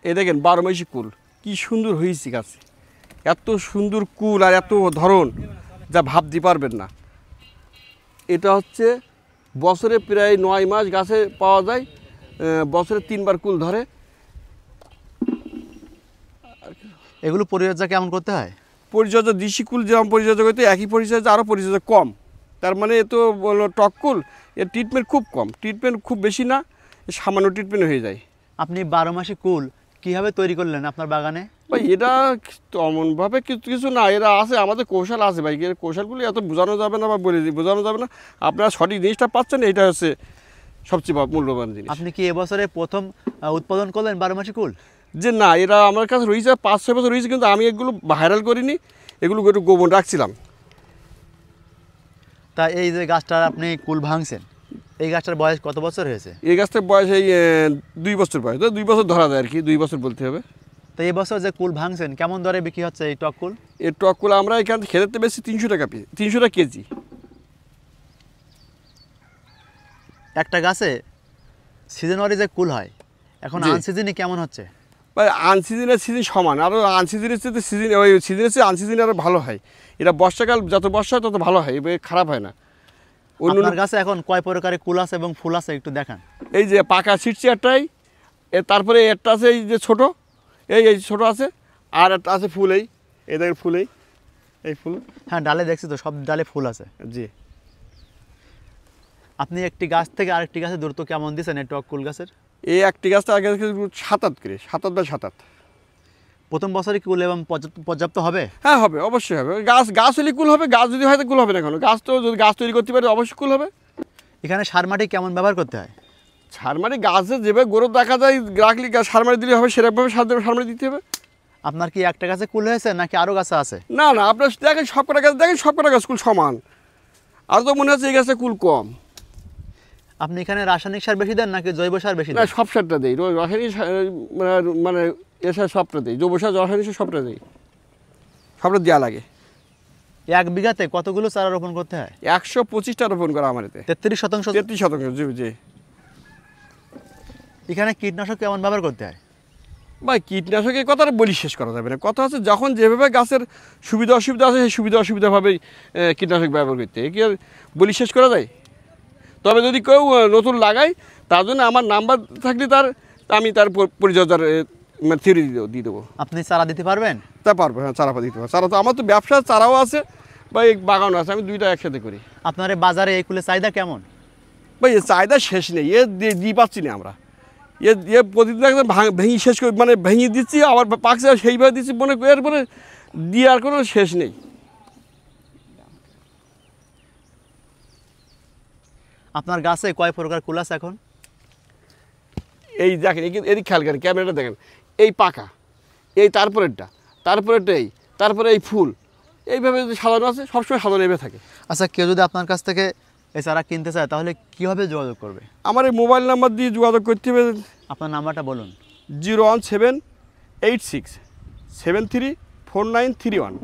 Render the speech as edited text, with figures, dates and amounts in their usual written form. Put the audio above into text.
এই দেখেন 12 মাসি কুল কি সুন্দর হয়েছে গাছে, এত সুন্দর কুল আর এত ধরন যা ভাবতে পারবেন না। এটা হচ্ছে বছরে প্রায় 9 মাস গাছে পাওয়া যায়, বছরে 3 বার কুল ধরে। এগুলো পরিচর্যা কেমন করতে হয়? পরিচর্যা দেশি কুল যেমন পরিচর্যা করতে একই পরিচর্যা, আরও পরিচর্যা কম। তার মানে এ তো বলো টক কুল, এর ট্রিটমেন্ট খুব কম, ট্রিটমেন্ট খুব বেশি না, সামান্য ট্রিটমেন্ট হয়ে যায়। আপনি 12 মাসি কুল কীভাবে তৈরি করলেন আপনার বাগানে? ভাই এটা তেমনভাবে কিছু না, এরা আছে আমাদের কৌশল আছে ভাই, এর কৌশলগুলি এত বোঝানো যাবে না বা বোঝানো যাবে না। আপনারা সঠিক জিনিসটা পাচ্ছেন, এটা হচ্ছে সবচেয়ে মূল্যবান জিনিস। আপনি কি এবছরে প্রথম উৎপাদন করলেন 12 মাসি কুল? যে না, এরা আমার কাছে রয়েছে 5-6 বছর রয়েছে, কিন্তু আমি এগুলো ভাইরাল করিনি, এগুলো একটু গোপন রাখছিলাম। তা এই যে গাছটার আপনি কুল ভাঙছেন, এই গাছটার বয়স কত বছর হয়েছে? এই গাছটার বয়স এই 2 বছর বয়স, 2 বছর ধরা যায় আর কি, 2 বছর বলতে হবে। তো এই বছর যে কুল ভাঙছেন কেমন দরে বিক্রি হচ্ছে এই টক কুল? এই টক কুল আমরা এখান থেকে খেতে বেশি 300 টাকা পিস, 300 টাকা কেজি। একটা গাছে সিজনারি যে কুল হয়, এখন আনসিজনে কেমন হচ্ছে? ভাই আনসিজনের সিজন সমান, আরও আনসিজনের চেয়ে সিজন, ওই সিজনের চেয়ে আনসিজনে আরও ভালো হয়। এটা বর্ষাকাল, যত বর্ষা হয় তত ভালো হয়, এবার খারাপ হয় না। আপনার গাছে এখন কয় প্রকারের কুল আছে এবং ফুল আছে একটু দেখান। এই যে পাকা ছিটছে একটাই, তারপরে একটা আছে এই যে ছোটো, এই ছোটো আছে, আর একটা আছে ফুল, এই দেখেন ফুল, এই ফুল। হ্যাঁ, ডালে দেখছি তো, সব ডালে ফুল আছে। জি। আপনি একটি গাছ থেকে আরেকটি গাছে দূরত্ব কেমন দিচ্ছেন এই টক কুল গাছের? এই একটি গাছটা আগে 7 করে, 7 বাই 7। প্রথম বছরে কুল এবং পর্যাপ্ত হবে? হ্যাঁ হবে, অবশ্যই হবে। গাছ হলে কুল হবে, গাছ যদি হয় তো কুল হবে না। কেন, গাছ তো যদি গাছ তৈরি করতে পারে অবশ্যই কুল হবে। এখানে সার মাটি কেমন ব্যবহার করতে হয়? সার মাটি গাছে যেভাবে গ্রোথ দেখা যায়, রাখলে সার মাটি দিলে হবে, সেরকমভাবে সার মাটি দিতে হবে। আপনার কি একটা গাছে কুল হয়েছে নাকি আরও গাছে আছে? না না, আপনার দেখেন সবকটা গাছ, দেখেন সবকটা গাছ কুল সমান, আর তো মনে হচ্ছে এই গাছে কুল কম। আপনি এখানে রাসায়নিক সার বেশি দেন নাকি জৈব সার বেশি দেন? না, সব সারটা দেই, রাসায়নিক মানে এ সার সবটা দেই, জৈব সার রাসায়নিক সার সবটা দেই, সবটা দেওয়া লাগে। 1 বিঘাতে কতগুলো চারা রোপণ করতে হয়? 125টা রোপণ করা আমার এতে। 33%? 33%, জি জি। এখানে কীটনাশক কেমন ব্যবহার করতে হয়? ভাই কীটনাশকের কথা বলি শেষ করা যাবে না, কথা হচ্ছে যখন যেভাবে গাছের সুবিধা অসুবিধা আছে সেই সুবিধা অসুবিধাভাবেই কীটনাশক ব্যবহার করতে হয়, কি আর বলি শেষ করা যায়? তবে যদি কেউ নতুন লাগায়, তার জন্য আমার নাম্বার থাকলে আমি তার পরিচর্যার থিওরি দিয়ে দেবো। আপনি চারা দিতে পারবেন? তা পারবো, হ্যাঁ, চারা দিতে পারবো। চারা তো আমার তো ব্যবসা, চারাও আছে বা এই বাগানও আছে, আমি দুইটা একসাথে করি। আপনার বাজারে এই কুলের চাহিদা কেমন? ভাই এর চাহিদা শেষ নেই, দিয়ে পাচ্ছি না আমরা। প্রতিদিন একদম ভেঙে শেষ করে, মানে ভেঙে দিচ্ছি, আবার পাকছে সেইভাবে দিচ্ছি, এরপরে দিয়ে আর কোনো শেষ নেই। আপনার গাছে কয় প্রকার কুল আছে এখন? এই দেখেন, এদিক খেয়াল করেন, ক্যামেরাটা দেখেন, এই পাকা, এই তারপরেরটা, তারপরে এই ফুল, এইভাবে যদি সাজানো আছে, সবসময় সাজানো এইভাবে থাকে। আচ্ছা, কেউ যদি আপনার কাছ থেকে এই চারা কিনতে চায় তাহলে কীভাবে যোগাযোগ করবে? আমার এই মোবাইল নাম্বার দিয়ে যোগাযোগ করতে হবে। আপনার নাম্বারটা বলুন। 01786 734931।